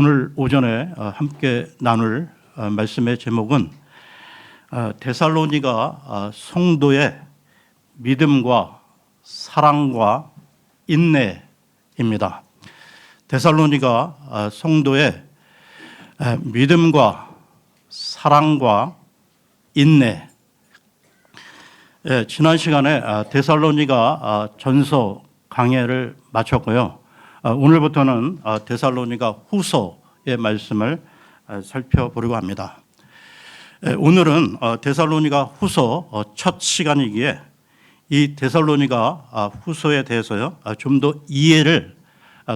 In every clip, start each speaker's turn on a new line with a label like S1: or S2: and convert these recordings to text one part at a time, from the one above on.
S1: 오늘 오전에 함께 나눌 말씀의 제목은 데살로니가 성도의 믿음과 사랑과 인내입니다. 데살로니가 성도의 믿음과 사랑과 인내. 지난 시간에 데살로니가 전서 강해를 마쳤고요. 오늘부터는 데살로니가 후서의 말씀을 살펴보려고 합니다. 오늘은 데살로니가 후서 첫 시간이기에 이 데살로니가 후서에 대해서요 좀 더 이해를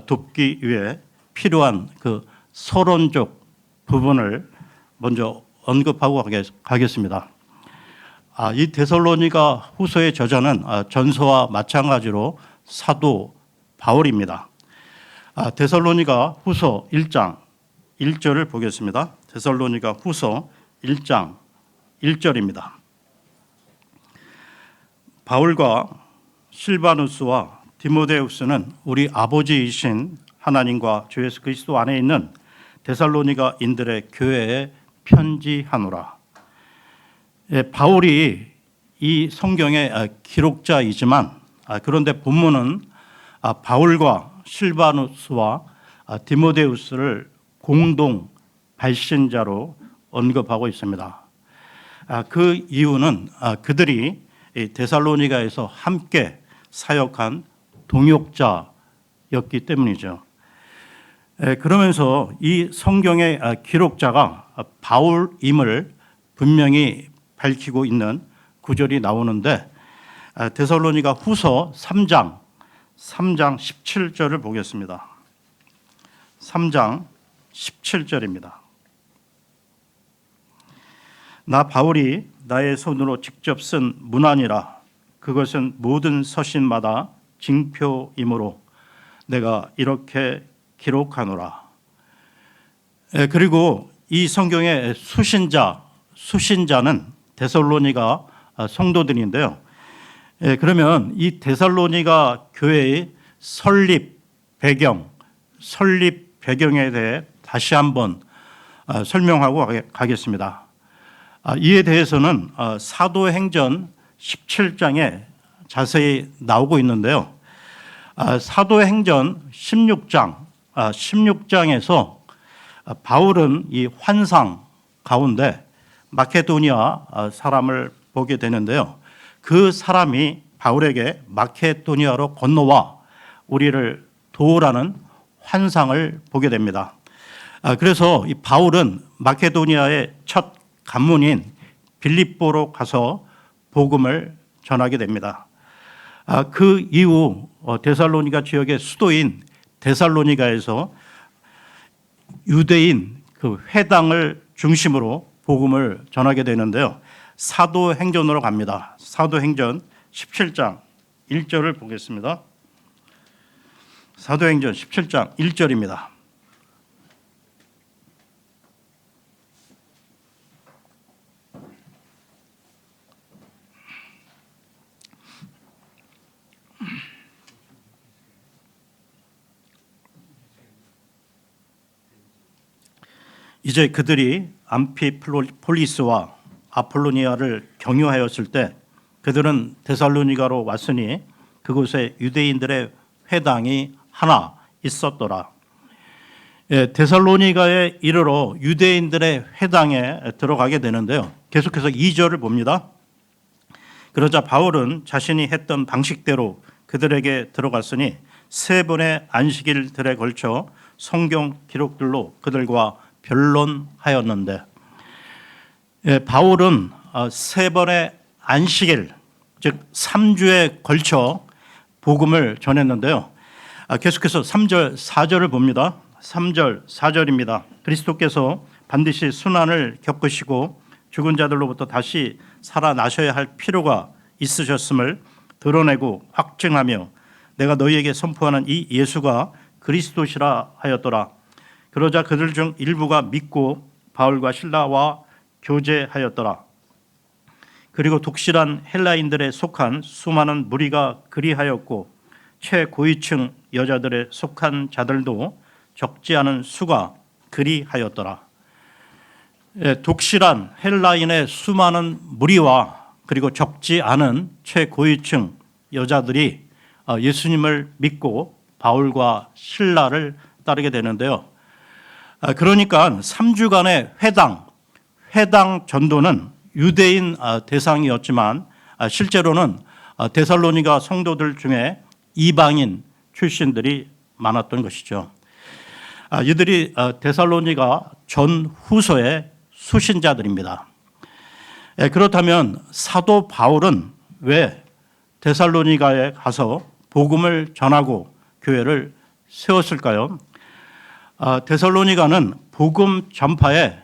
S1: 돕기 위해 필요한 그 서론적 부분을 먼저 언급하고 가겠습니다. 이 데살로니가 후서의 저자는 전서와 마찬가지로 사도 바울입니다. 데살로니가 후서 1장 1절을 보겠습니다. 데살로니가 후서 1장 1절입니다. 바울과 실바누스와 디모데우스는 우리 아버지이신 하나님과 주 예수 그리스도 안에 있는 데살로니가인들의 교회에 편지하노라. 바울이 이 성경의 기록자이지만 그런데 본문은 바울과 실바누스와 디모데우스를 공동 발신자로 언급하고 있습니다. 그 이유는 그들이 데살로니가에서 함께 사역한 동역자였기 때문이죠. 그러면서 이 성경의 기록자가 바울임을 분명히 밝히고 있는 구절이 나오는데 데살로니가 후서 3장 17절을 보겠습니다. 3장 17절입니다. 나 바울이 나의 손으로 직접 쓴 문안이라. 그것은 모든 서신마다 징표이므로 내가 이렇게 기록하노라. 그리고 이 성경의 수신자는 데살로니가 성도들인데요. 그러면 이 데살로니가 교회의 설립 배경에 대해 다시 한번 설명하고 가겠습니다. 이에 대해서는 사도행전 17장에 자세히 나오고 있는데요. 사도행전 16장에서 바울은 이 환상 가운데 마케도니아 사람을 보게 되는데요. 그 사람이 바울에게 마케도니아로 건너와 우리를 도우라는 환상을 보게 됩니다. 그래서 이 바울은 마케도니아의 첫 관문인 빌립보로 가서 복음을 전하게 됩니다. 그 이후 데살로니가 지역의 수도인 데살로니가에서 유대인 그 회당을 중심으로 복음을 전하게 되는데요. 사도행전으로 갑니다. 사도행전 17장 1절을 보겠습니다. 사도행전 17장 1절입니다. 이제 그들이 암피폴리스와 아폴로니아를 경유하였을 때 그들은 데살로니가로 왔으니 그곳에 유대인들의 회당이 하나 있었더라. 데살로니가에 이르러 유대인들의 회당에 들어가게 되는데요. 계속해서 2절을 봅니다. 그러자 바울은 자신이 했던 방식대로 그들에게 들어갔으니 3번의 안식일들에 걸쳐 성경 기록들로 그들과 변론하였는데 바울은 3번의 안식일, 즉 3주에 걸쳐 복음을 전했는데요. 계속해서 3절, 4절을 봅니다. 3절, 4절입니다. 그리스도께서 반드시 순환을 겪으시고 죽은 자들로부터 다시 살아나셔야 할 필요가 있으셨음을 드러내고 확증하며 내가 너희에게 선포하는 이 예수가 그리스도시라 하였더라. 그러자 그들 중 일부가 믿고 바울과 실라와 교제하였더라. 그리고 독실한 헬라인들에 속한 수많은 무리가 그리하였고 최고위층 여자들에 속한 자들도 적지 않은 수가 그리하였더라. 독실한 헬라인의 수많은 무리와 그리고 적지 않은 최고위층 여자들이 예수님을 믿고 바울과 실라를 따르게 되는데요. 그러니까 3주간의 회당 전도는 유대인 대상이었지만 실제로는 데살로니가 성도들 중에 이방인 출신들이 많았던 것이죠. 이들이 데살로니가 전후서의 수신자들입니다. 그렇다면 사도 바울은 왜 데살로니가에 가서 복음을 전하고 교회를 세웠을까요? 데살로니가는 복음 전파에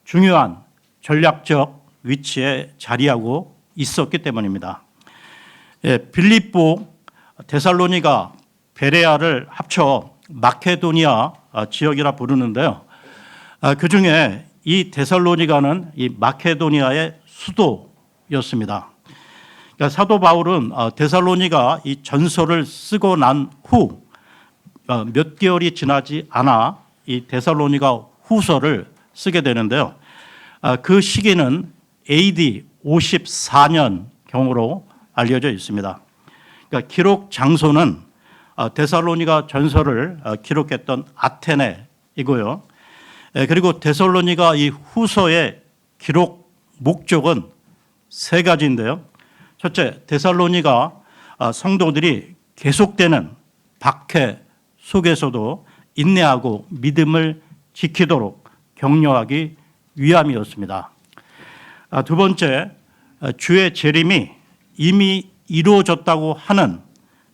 S1: 중요한 전략적 위치에 자리하고 있었기 때문입니다. 빌립보, 데살로니가, 베레아를 합쳐 마케도니아 지역이라 부르는데요. 그중에 이 데살로니가는 이 마케도니아의 수도였습니다. 그러니까 사도 바울은 데살로니가 이 전서를 쓰고 난 후 몇 개월이 지나지 않아 이 데살로니가 후서를 쓰게 되는데요. 그 시기는 AD 54년 경으로 알려져 있습니다. 그러니까 기록 장소는 데살로니가 전서를 기록했던 아테네이고요. 그리고 데살로니가 이 후서의 기록 목적은 세 가지인데요. 첫째, 데살로니가 성도들이 계속되는 박해 속에서도 인내하고 믿음을 지키도록 격려하기 위함이었습니다. 두 번째, 주의 재림이 이미 이루어졌다고 하는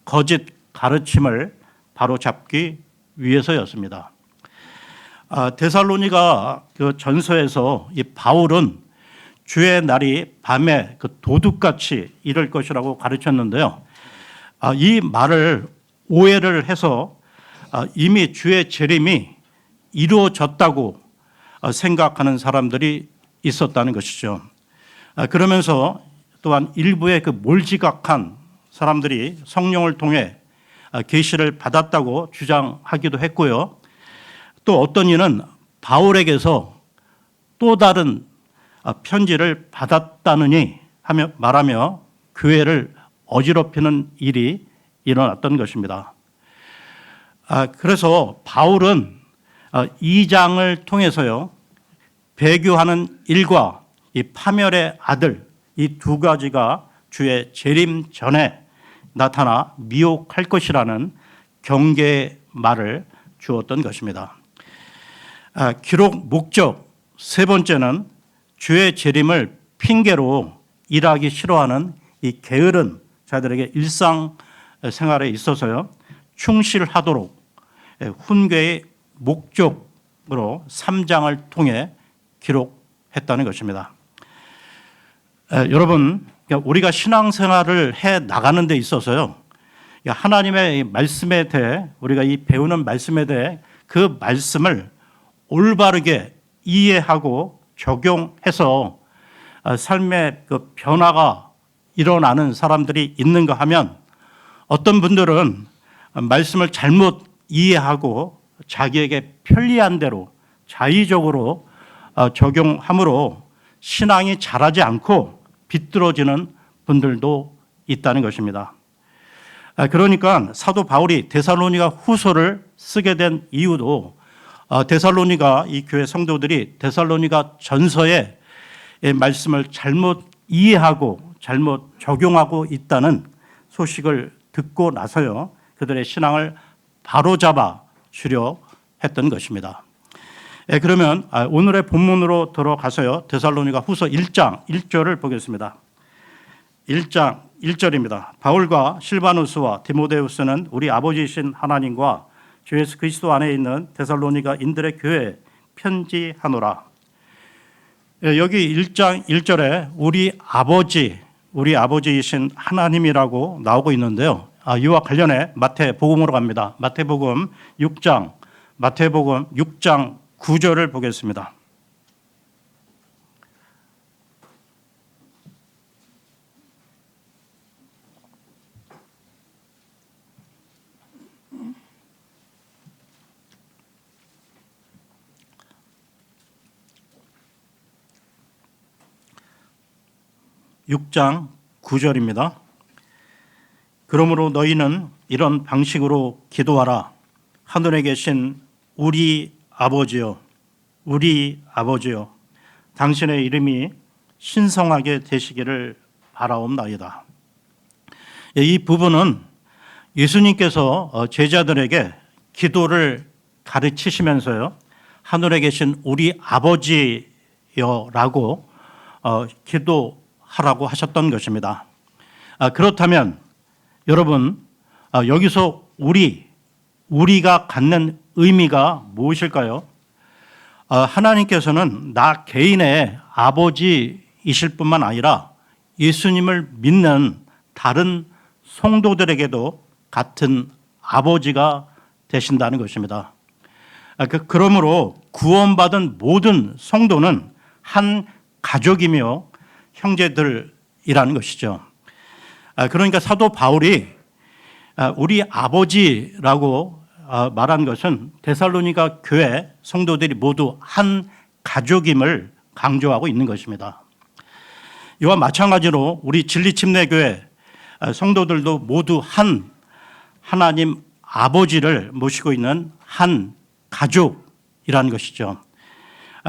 S1: 거짓 가르침을 바로잡기 위해서였습니다. 데살로니가 그 전서에서 이 바울은 주의 날이 밤에 그 도둑같이 이를 것이라고 가르쳤는데요. 이 말을 오해를 해서 이미 주의 재림이 이루어졌다고 생각하는 사람들이 있었다는 것이죠. 그러면서 또한 일부의 그 몰지각한 사람들이 성령을 통해 계시를 받았다고 주장하기도 했고요. 또 어떤 이는 바울에게서 또 다른 편지를 받았다느니 하며 말하며 교회를 어지럽히는 일이 일어났던 것입니다. 그래서 바울은 2장을 통해서요, 배교하는 일과 이 파멸의 아들, 이 두 가지가 주의 재림 전에 나타나 미혹할 것이라는 경계의 말을 주었던 것입니다. 기록 목적 세 번째는 주의 재림을 핑계로 일하기 싫어하는 이 게으른 자들에게 일상생활에 있어서요, 충실하도록 훈계의 목적으로 3장을 통해 기록했다는 것입니다. 여러분, 우리가 신앙생활을 해 나가는 데 있어서요, 하나님의 말씀에 대해, 우리가 이 배우는 말씀에 대해 그 말씀을 올바르게 이해하고 적용해서 삶의 그 변화가 일어나는 사람들이 있는가 하면, 어떤 분들은 말씀을 잘못 이해하고 자기에게 편리한 대로 자의적으로 적용함으로 신앙이 자라지 않고 비뚤어지는 분들도 있다는 것입니다. 그러니까 사도 바울이 데살로니가 후서를 쓰게 된 이유도 데살로니가 이 교회 성도들이 데살로니가 전서의 말씀을 잘못 이해하고 잘못 적용하고 있다는 소식을 듣고 나서요, 그들의 신앙을 바로잡아 주려 했던 것입니다. 그러면 오늘의 본문으로 들어가서요, 데살로니가 후서 1장 1절을 보겠습니다. 1장 1절입니다. 바울과 실바누스와 디모데우스는 우리 아버지이신 하나님과 주 예수 그리스도 안에 있는 데살로니가 인들의 교회에 편지하노라. 여기 1장 1절에 우리 아버지이신 하나님이라고 나오고 있는데요. 이와 관련해 마태복음으로 갑니다. 마태복음 6장 9절을 보겠습니다. 6장 9절입니다. 그러므로 너희는 이런 방식으로 기도하라. 하늘에 계신 우리 아버지여, 우리 아버지여, 당신의 이름이 신성하게 되시기를 바라옵나이다. 이 부분은 예수님께서 제자들에게 기도를 가르치시면서요, 하늘에 계신 우리 아버지여라고 기도하라고 하셨던 것입니다. 그렇다면 여러분, 여기서 우리가 갖는 의미가 무엇일까요? 하나님께서는 나 개인의 아버지이실 뿐만 아니라 예수님을 믿는 다른 성도들에게도 같은 아버지가 되신다는 것입니다. 그러므로 구원받은 모든 성도는 한 가족이며 형제들이라는 것이죠. 그러니까 사도 바울이 우리 아버지라고 말한 것은 데살로니가 교회 성도들이 모두 한 가족임을 강조하고 있는 것입니다. 이와 마찬가지로 우리 진리침례교회 성도들도 모두 한 하나님 아버지를 모시고 있는 한 가족이라는 것이죠.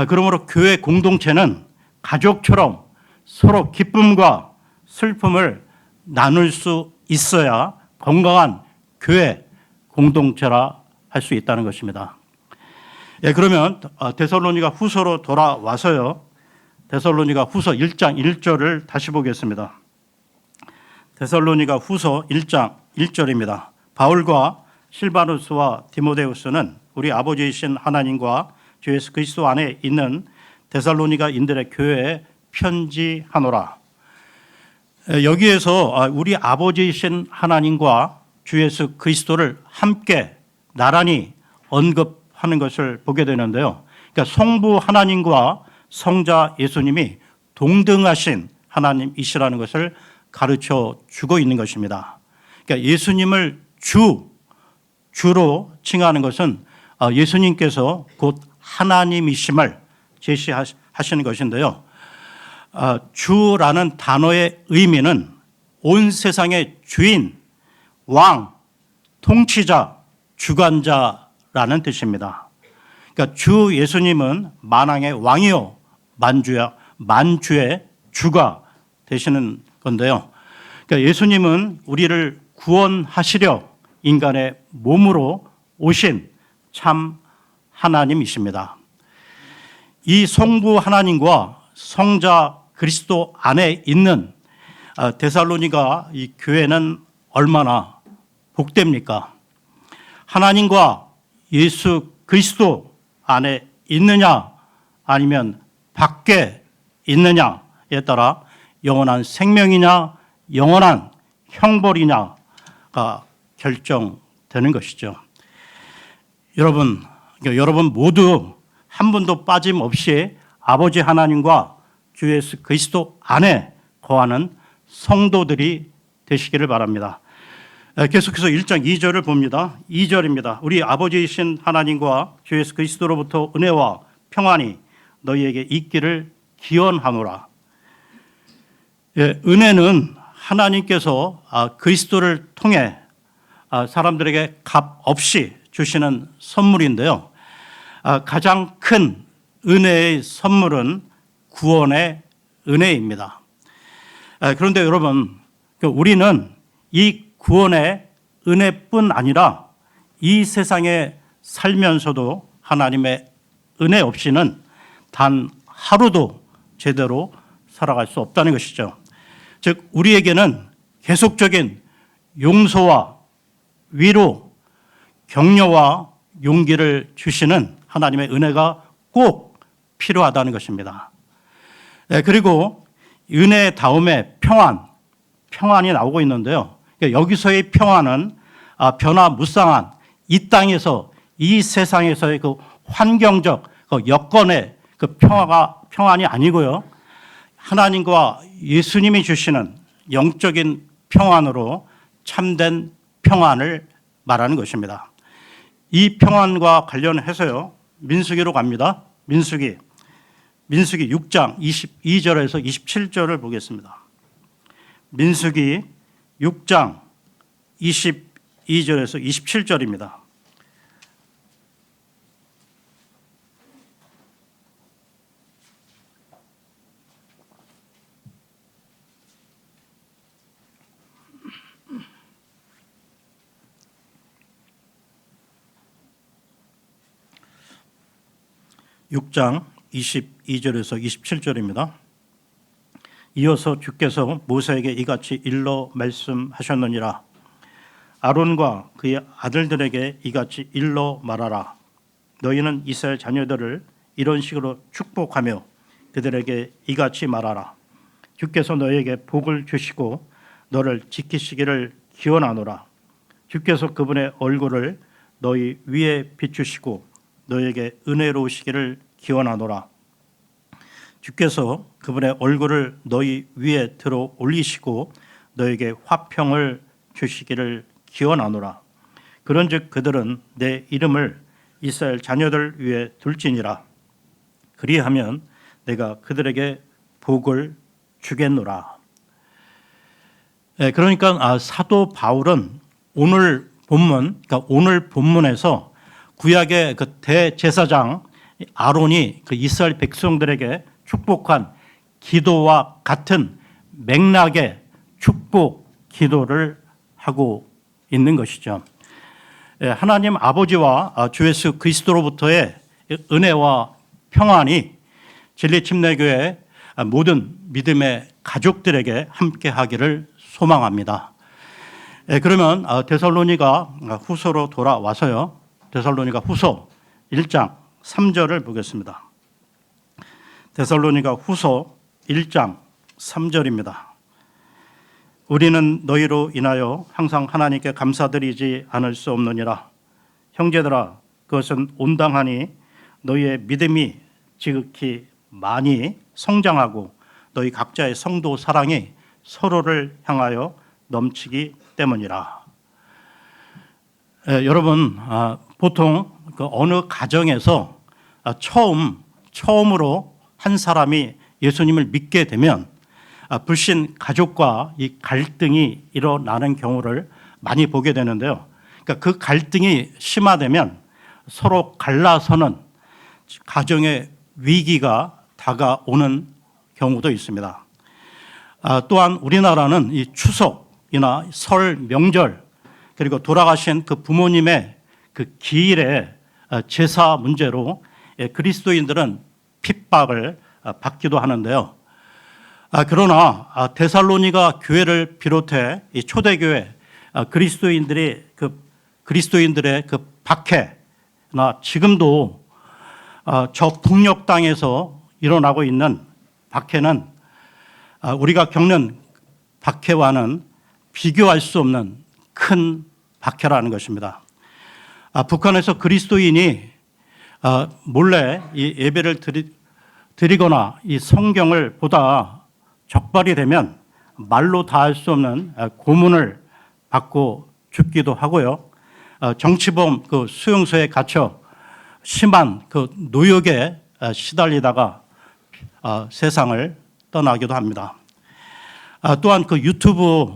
S1: 그러므로 교회 공동체는 가족처럼 서로 기쁨과 슬픔을 나눌 수 있어야 건강한 교회 공동체라 할 수 있다는 것입니다. 그러면 데살로니가 후서로 돌아와서요, 데살로니가 후서 1장 1절을 다시 보겠습니다. 데살로니가 후서 1장 1절입니다. 바울과 실바누스와 디모데우스는 우리 아버지이신 하나님과 주 예수 그리스도 안에 있는 데살로니가인들의 교회에 편지하노라. 여기에서 우리 아버지이신 하나님과 주 예수 그리스도를 함께 나란히 언급하는 것을 보게 되는데요. 그러니까 성부 하나님과 성자 예수님이 동등하신 하나님이시라는 것을 가르쳐 주고 있는 것입니다. 그러니까 예수님을 주로 칭하는 것은 예수님께서 곧 하나님이심을 제시하시는 것인데요. 주라는 단어의 의미는 온 세상의 주인, 왕, 통치자, 주관자라는 뜻입니다. 그러니까 주 예수님은 만왕의 왕이요 만주의 주가 되시는 건데요. 그러니까 예수님은 우리를 구원하시려 인간의 몸으로 오신 참 하나님이십니다. 이 성부 하나님과 성자 그리스도 안에 있는 데살로니가 이 교회는 얼마나 복됩니까? 하나님과 예수 그리스도 안에 있느냐 아니면 밖에 있느냐에 따라 영원한 생명이냐 영원한 형벌이냐가 결정되는 것이죠. 여러분 모두 한 분도 빠짐없이 아버지 하나님과 주 예수 그리스도 안에 거하는 성도들이 되시기를 바랍니다. 계속해서 1장 2절을 봅니다. 2절입니다. 우리 아버지이신 하나님과 주 예수 그리스도로부터 은혜와 평안이 너희에게 있기를 기원하노라. 은혜는 하나님께서 그리스도를 통해 사람들에게 값 없이 주시는 선물인데요. 가장 큰 은혜의 선물은 구원의 은혜입니다. 그런데 여러분, 우리는 이 구원의 은혜뿐 아니라 이 세상에 살면서도 하나님의 은혜 없이는 단 하루도 제대로 살아갈 수 없다는 것이죠. 즉 우리에게는 계속적인 용서와 위로, 격려와 용기를 주시는 하나님의 은혜가 꼭 필요하다는 것입니다. 그리고 은혜 다음에 평안이 나오고 있는데요. 여기서의 평안은 변화무쌍한 이 땅에서 이 세상에서의 그 환경적 여건의 그 평안이 아니고요. 하나님과 예수님이 주시는 영적인 평안으로 참된 평안을 말하는 것입니다. 이 평안과 관련해서요. 민수기로 갑니다. 민수기 6장 22절에서 27절을 보겠습니다. 민수기 6장 22절에서 27절입니다. (6장 22절에서 27절입니다) 이어서 주께서 모세에게 이같이 일러 말씀하셨느니라. 아론과 그의 아들들에게 이같이 일러 말하라. 너희는 이스라엘 자녀들을 이런 식으로 축복하며 그들에게 이같이 말하라. 주께서 너희에게 복을 주시고 너를 지키시기를 기원하노라. 주께서 그분의 얼굴을 너희 위에 비추시고 너희에게 은혜로우시기를 기원하노라. 주께서 그분의 얼굴을 너희 위에 들어 올리시고 너에게 화평을 주시기를 기원하노라. 그런즉 그들은 내 이름을 이스라엘 자녀들 위에 둘지니라. 그리하면 내가 그들에게 복을 주겠노라. 그러니까 사도 바울은 오늘 본문에서 구약의 그 대제사장 아론이 그 이스라엘 백성들에게 축복한 기도와 같은 맥락의 축복 기도를 하고 있는 것이죠. 하나님 아버지와 주 예수 그리스도로부터의 은혜와 평안이 진리침례교회 모든 믿음의 가족들에게 함께하기를 소망합니다. 그러면 데살로니가 후서로 돌아와서요. 데살로니가 후서 1장 3절을 보겠습니다. 데살로니가 후서 1장 3절입니다. 우리는 너희로 인하여 항상 하나님께 감사드리지 않을 수 없느니라. 형제들아, 그것은 온당하니 너희의 믿음이 지극히 많이 성장하고 너희 각자의 성도 사랑이 서로를 향하여 넘치기 때문이라. 여러분, 보통 그 어느 가정에서 처음으로 한 사람이 예수님을 믿게 되면 불신 가족과 이 갈등이 일어나는 경우를 많이 보게 되는데요. 그러니까 그 갈등이 심화되면 서로 갈라서는 가정의 위기가 다가오는 경우도 있습니다. 또한 우리나라는 이 추석이나 설 명절 그리고 돌아가신 그 부모님의 그 기일의 제사 문제로 그리스도인들은 핍박을 받기도 하는데요. 그러나 데살로니가 교회를 비롯해 이 초대교회 그리스도인들의 그 박해나 지금도 저 북녘 땅에서 일어나고 있는 박해는 우리가 겪는 박해와는 비교할 수 없는 큰 박해라는 것입니다. 북한에서 그리스도인이 몰래 이 예배를 드리거나 이 성경을 보다 적발이 되면 말로 다 할 수 없는 고문을 받고 죽기도 하고요. 정치범 그 수용소에 갇혀 심한 그 노역에 시달리다가 세상을 떠나기도 합니다. 또한 그 유튜브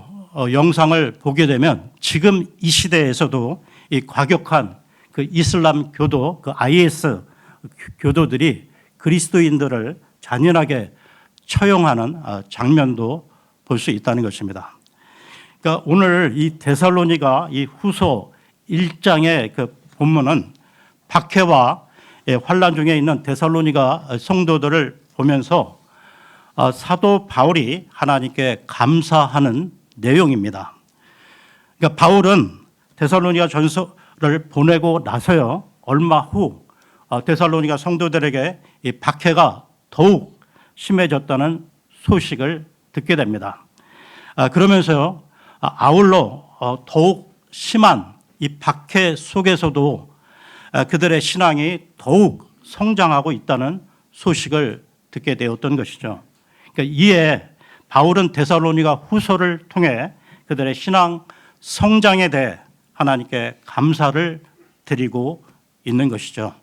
S1: 영상을 보게 되면 지금 이 시대에서도 이 과격한 그 이슬람 교도, 그 IS 교도들이 그리스도인들을 잔인하게 처형하는 장면도 볼 수 있다는 것입니다. 그러니까 오늘 이 데살로니가 이 후서 1장의 그 본문은 박해와 환난 중에 있는 데살로니가 성도들을 보면서 사도 바울이 하나님께 감사하는 내용입니다. 그러니까 바울은 데살로니가 전서를 보내고 나서요, 얼마 후 데살로니가 성도들에게 이 박해가 더욱 심해졌다는 소식을 듣게 됩니다. 그러면서요, 아울러 더욱 심한 이 박해 속에서도 그들의 신앙이 더욱 성장하고 있다는 소식을 듣게 되었던 것이죠. 그러니까 이에 바울은 데살로니가 후서를 통해 그들의 신앙 성장에 대해 하나님께 감사를 드리고 있는 것이죠.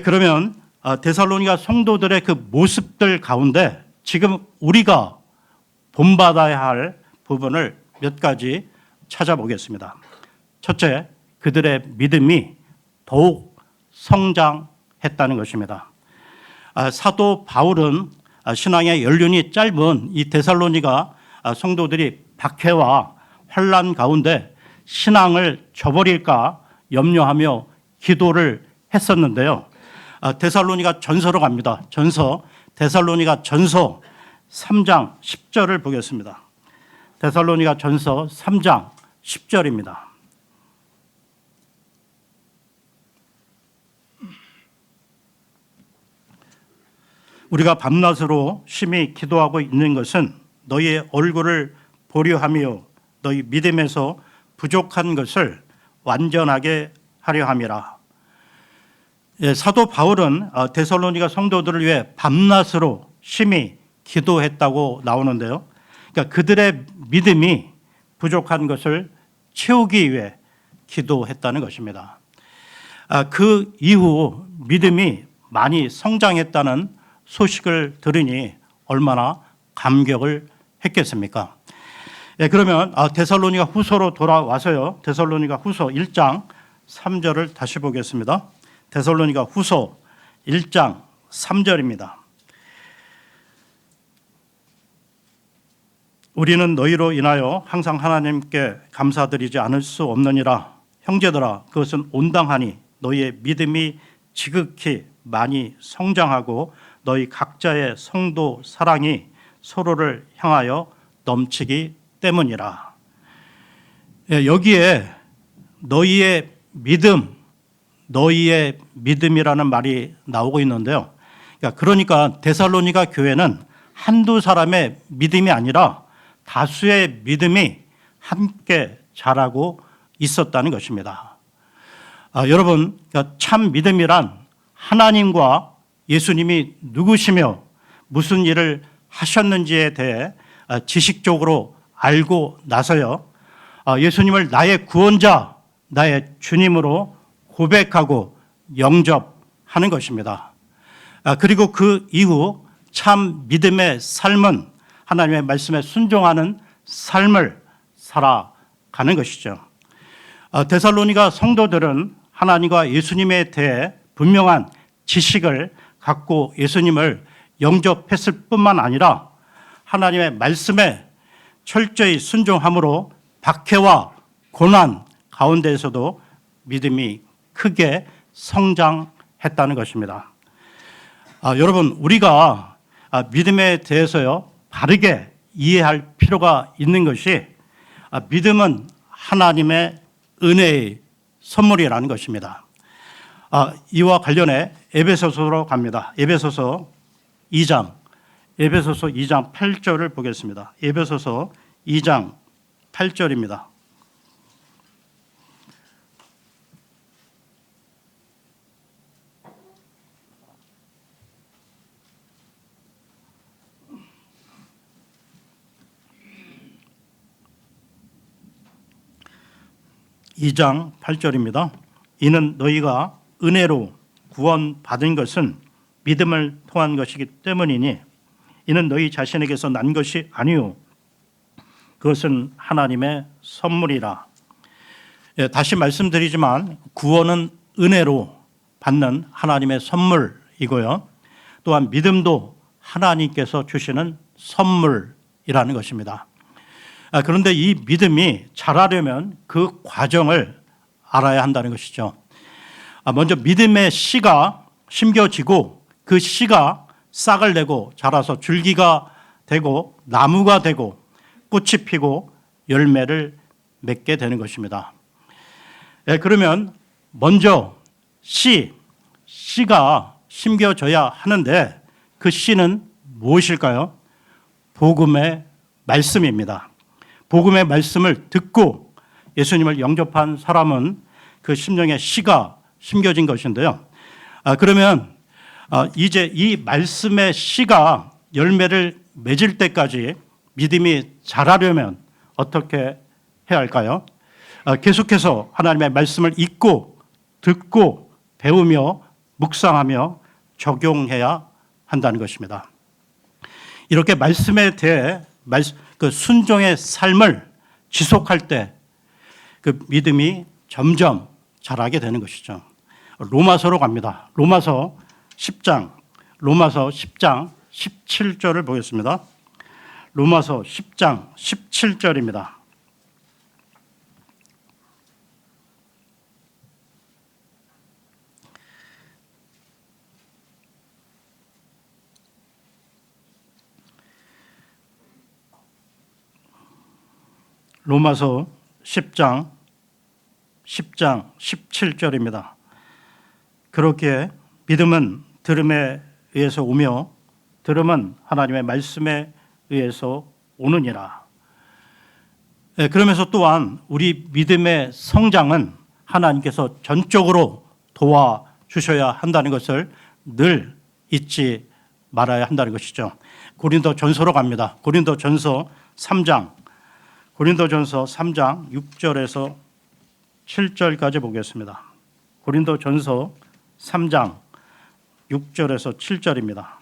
S1: 그러면 데살로니가 성도들의 그 모습들 가운데 지금 우리가 본받아야 할 부분을 몇 가지 찾아보겠습니다. 첫째, 그들의 믿음이 더욱 성장했다는 것입니다. 사도 바울은 신앙의 연륜이 짧은 이 데살로니가 성도들이 박해와 환난 가운데 신앙을 저버릴까 염려하며 기도를 했었는데요. 데살로니가 전서로 갑니다. 데살로니가 전서 3장 10절을 보겠습니다. 데살로니가 전서 3장 10절입니다. 우리가 밤낮으로 심히 기도하고 있는 것은 너희의 얼굴을 보려 하며 너희 믿음에서 부족한 것을 완전하게 하려 함이라. 사도 바울은 데살로니가 성도들을 위해 밤낮으로 심히 기도했다고 나오는데요. 그러니까 그들의 믿음이 부족한 것을 채우기 위해 기도했다는 것입니다. 그 이후 믿음이 많이 성장했다는 소식을 들으니 얼마나 감격을 했겠습니까? 그러면 데살로니가 후서로 돌아와서요. 데살로니가 후서 1장 3절을 다시 보겠습니다. 데살로니가 후서 1장 3절입니다. 우리는 너희로 인하여 항상 하나님께 감사드리지 않을 수 없느니라. 형제들아, 그것은 온당하니 너희의 믿음이 지극히 많이 성장하고 너희 각자의 성도 사랑이 서로를 향하여 넘치기 때문이라. 여기에 너희의 믿음이라는 말이 나오고 있는데요. 그러니까 데살로니가 교회는 한두 사람의 믿음이 아니라 다수의 믿음이 함께 자라고 있었다는 것입니다. 여러분, 참 믿음이란 하나님과 예수님이 누구시며 무슨 일을 하셨는지에 대해 지식적으로 알고 나서요. 예수님을 나의 구원자, 나의 주님으로 고백하고 영접하는 것입니다. 그리고 그 이후 참 믿음의 삶은 하나님의 말씀에 순종하는 삶을 살아가는 것이죠. 데살로니가 성도들은 하나님과 예수님에 대해 분명한 지식을 갖고 예수님을 영접했을 뿐만 아니라 하나님의 말씀에 철저히 순종함으로 박해와 고난 가운데에서도 믿음이 크게 성장했다는 것입니다. 여러분, 우리가 믿음에 대해서요 바르게 이해할 필요가 있는 것이 믿음은 하나님의 은혜의 선물이라는 것입니다. 이와 관련해 에베소서로 갑니다. 에베소서 2장 8절을 보겠습니다. 에베소서 2장 8절입니다. 이는 너희가 은혜로 구원받은 것은 믿음을 통한 것이기 때문이니 이는 너희 자신에게서 난 것이 아니요 그것은 하나님의 선물이라. 다시 말씀드리지만 구원은 은혜로 받는 하나님의 선물이고요. 또한 믿음도 하나님께서 주시는 선물이라는 것입니다. 그런데 이 믿음이 자라려면 그 과정을 알아야 한다는 것이죠. 먼저 믿음의 씨가 심겨지고 그 씨가 싹을 내고 자라서 줄기가 되고 나무가 되고 꽃이 피고 열매를 맺게 되는 것입니다. 그러면 먼저 씨가 심겨져야 하는데 그 씨는 무엇일까요? 복음의 말씀입니다. 복음의 말씀을 듣고 예수님을 영접한 사람은 그 심령에 씨가 심겨진 것인데요. 그러면 이제 이 말씀의 씨가 열매를 맺을 때까지 믿음이 자라려면 어떻게 해야 할까요? 계속해서 하나님의 말씀을 읽고 듣고 배우며 묵상하며 적용해야 한다는 것입니다. 이렇게 말씀에 대해 그 순종의 삶을 지속할 때 그 믿음이 점점 자라게 되는 것이죠. 로마서로 갑니다. 로마서 10장 17절을 보겠습니다. 로마서 10장 17절입니다. 로마서 10장 17절입니다. 그렇게 믿음은 들음에 의해서 오며 들음은 하나님의 말씀에 의해서 오느니라. 그러면서 또한 우리 믿음의 성장은 하나님께서 전적으로 도와주셔야 한다는 것을 늘 잊지 말아야 한다는 것이죠. 고린도전서로 갑니다. 고린도전서 3장 6절에서 7절까지 보겠습니다. 고린도전서 3장 6절에서 7절입니다.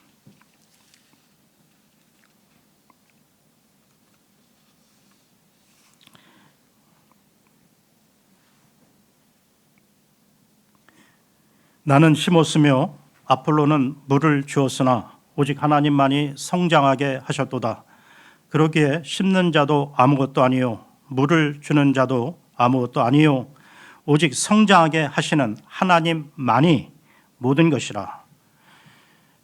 S1: 나는 심었으며 아폴로는 물을 주었으나 오직 하나님만이 성장하게 하셨도다. 그러기에 심는 자도 아무것도 아니요 물을 주는 자도 아무것도 아니요 오직 성장하게 하시는 하나님만이 모든 것이라.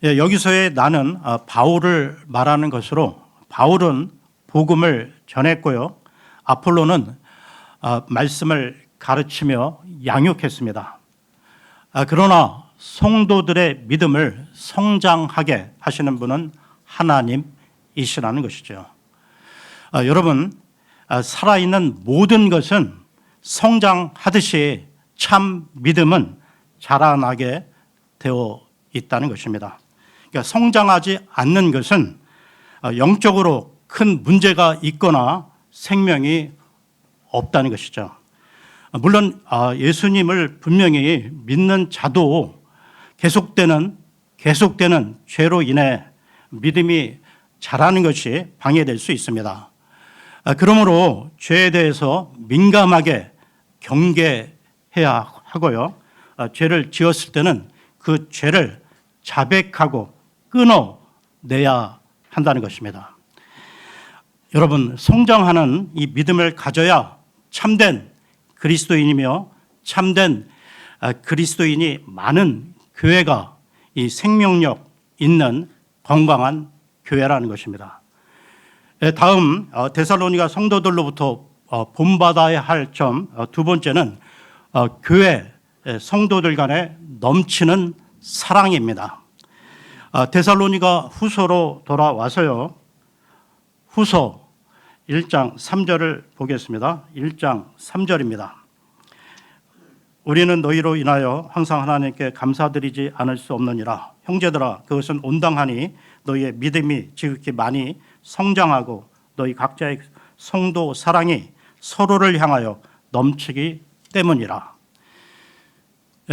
S1: 여기서의 나는 바울을 말하는 것으로 바울은 복음을 전했고요. 아폴로는 말씀을 가르치며 양육했습니다. 그러나 성도들의 믿음을 성장하게 하시는 분은 하나님이시라는 것이죠. 여러분, 살아있는 모든 것은 성장하듯이 참 믿음은 자라나게 되어 있다는 것입니다. 그러니까 성장하지 않는 것은 영적으로 큰 문제가 있거나 생명이 없다는 것이죠. 물론 예수님을 분명히 믿는 자도 계속되는 죄로 인해 믿음이 자라는 것이 방해될 수 있습니다. 그러므로 죄에 대해서 민감하게 경계해야 하고요. 죄를 지었을 때는 그 죄를 자백하고 끊어내야 한다는 것입니다. 여러분, 성장하는 이 믿음을 가져야 참된 그리스도인이며 참된 그리스도인이 많은 교회가 이 생명력 있는 건강한 교회라는 것입니다. 다음 데살로니가 성도들로부터 본받아야 할 점 두 번째는 교회 성도들 간에 넘치는 사랑입니다. 데살로니가 후서로 돌아와서요. 후서 1장 3절을 보겠습니다. 1장 3절입니다. 우리는 너희로 인하여 항상 하나님께 감사드리지 않을 수 없느니라. 형제들아, 그것은 온당하니 너희의 믿음이 지극히 많이 성장하고 너희 각자의 성도 사랑이 서로를 향하여 넘치기 때문이라.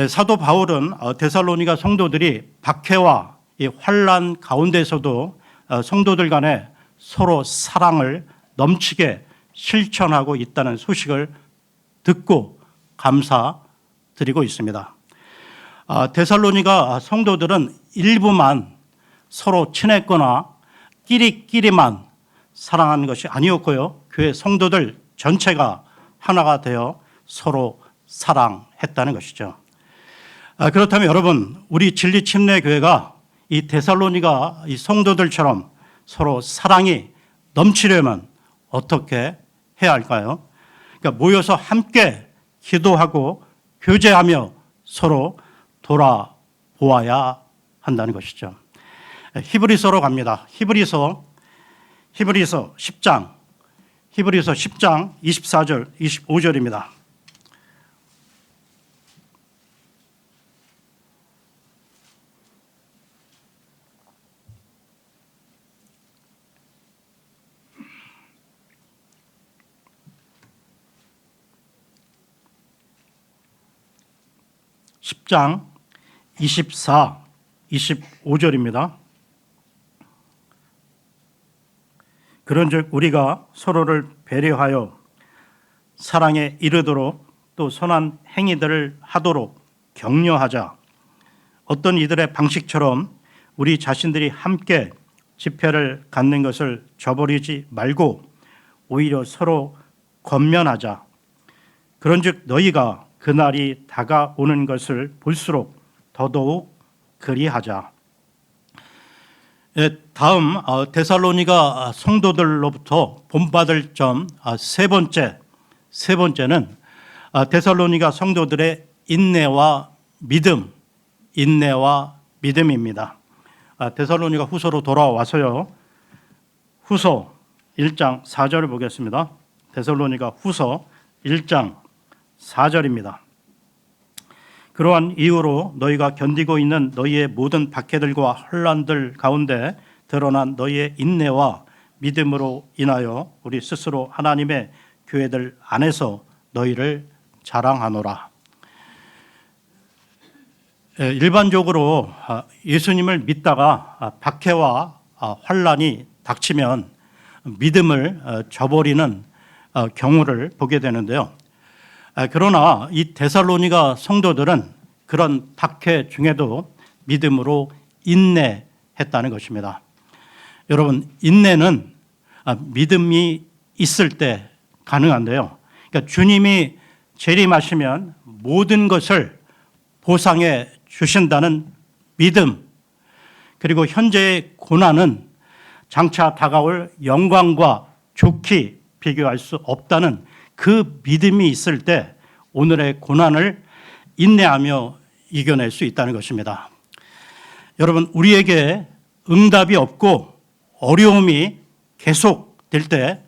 S1: 사도 바울은 데살로니가 성도들이 박해와 이 환난 가운데서도 성도들 간에 서로 사랑을 넘치게 실천하고 있다는 소식을 듣고 감사드리고 있습니다. 데살로니가 성도들은 일부만 서로 친했거나 끼리끼리만 사랑하는 것이 아니었고요. 교회 성도들 전체가 하나가 되어 서로 사랑했다는 것이죠. 그렇다면 여러분, 우리 진리침례교회가 이 데살로니가 이 성도들처럼 서로 사랑이 넘치려면 어떻게 해야 할까요? 그러니까 모여서 함께 기도하고 교제하며 서로 돌아보아야 한다는 것이죠. 히브리서로 갑니다. 히브리서 10장 24절 25절입니다. (10장) 24, 25절입니다. 그런즉 우리가 서로를 배려하여 사랑에 이르도록 또 선한 행위들을 하도록 격려하자. 어떤 이들의 방식처럼 우리 자신들이 함께 집회를 갖는 것을 저버리지 말고 오히려 서로 권면하자. 그런즉 너희가 그날이 다가오는 것을 볼수록 더더욱 그리하자. 다음 데살로니가 성도들로부터 본받을 점 세 번째는 데살로니가 성도들의 인내와 믿음입니다. 데살로니가 후서로 돌아와서요. 후서 1장 4절을 보겠습니다. 데살로니가 후서 1장 4절입니다. 그러한 이유로 너희가 견디고 있는 너희의 모든 박해들과 혼란들 가운데 드러난 너희의 인내와 믿음으로 인하여 우리 스스로 하나님의 교회들 안에서 너희를 자랑하노라. 일반적으로 예수님을 믿다가 박해와 혼란이 닥치면 믿음을 저버리는 경우를 보게 되는데요. 그러나 이 데살로니가 성도들은 그런 박해 중에도 믿음으로 인내했다는 것입니다. 여러분, 인내는 믿음이 있을 때 가능한데요. 그러니까 주님이 재림하시면 모든 것을 보상해 주신다는 믿음, 그리고 현재의 고난은 장차 다가올 영광과 좋게 비교할 수 없다는 그 믿음이 있을 때 오늘의 고난을 인내하며 이겨낼 수 있다는 것입니다. 여러분, 우리에게 응답이 없고 어려움이 계속될 때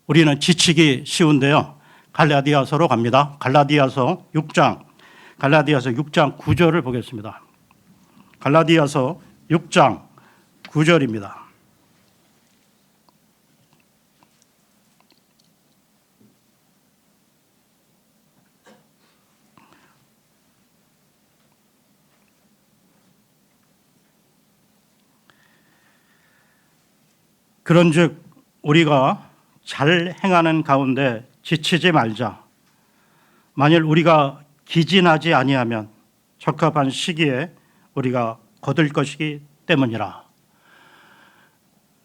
S1: 우리는 지치기 쉬운데요. 갈라디아서로 갑니다. 갈라디아서 6장 9절을 보겠습니다. 갈라디아서 6장 9절입니다. 그런즉 우리가 잘 행하는 가운데 지치지 말자. 만일 우리가 기진하지 아니하면 적합한 시기에 우리가 거둘 것이기 때문이라.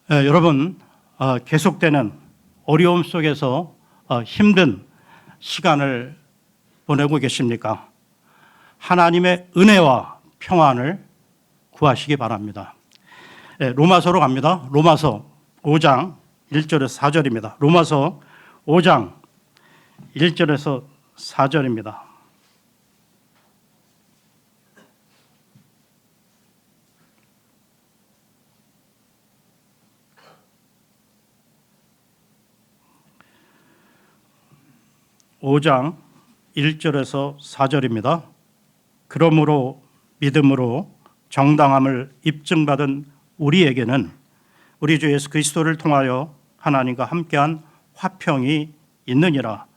S1: 여러분, 계속되는 어려움 속에서 힘든 시간을 보내고 계십니까? 하나님의 은혜와 평안을 구하시기 바랍니다. 로마서로 갑니다. 로마서 5장 1절에서 4절입니다. 로마서 5장 1절에서 4절입니다. (5장 1절에서 4절입니다) 그러므로 믿음으로 정당함을 입증받은 우리에게는 우리 주 예수 그리스도를 통하여 하나님과 함께한 화평이 있느니라.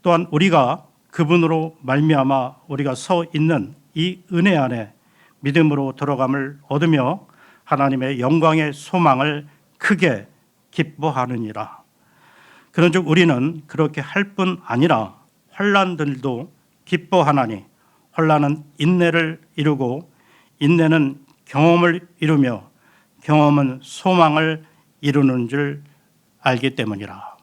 S1: 또한 우리가 그분으로 말미암아 우리가 서 있는 이 은혜 안에 믿음으로 들어감을 얻으며 하나님의 영광의 소망을 크게 기뻐하느니라. 그런즉 우리는 그렇게 할 뿐 아니라 환난들도 기뻐하나니 환난은 인내를 이루고 인내는 경험을 이루며 경험은 소망을 이루는 줄 알기 때문이라.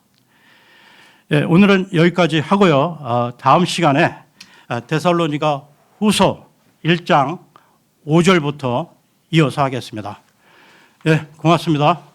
S1: 오늘은 여기까지 하고요. 다음 시간에 데살로니가 후서 1장 5절부터 이어서 하겠습니다. 고맙습니다.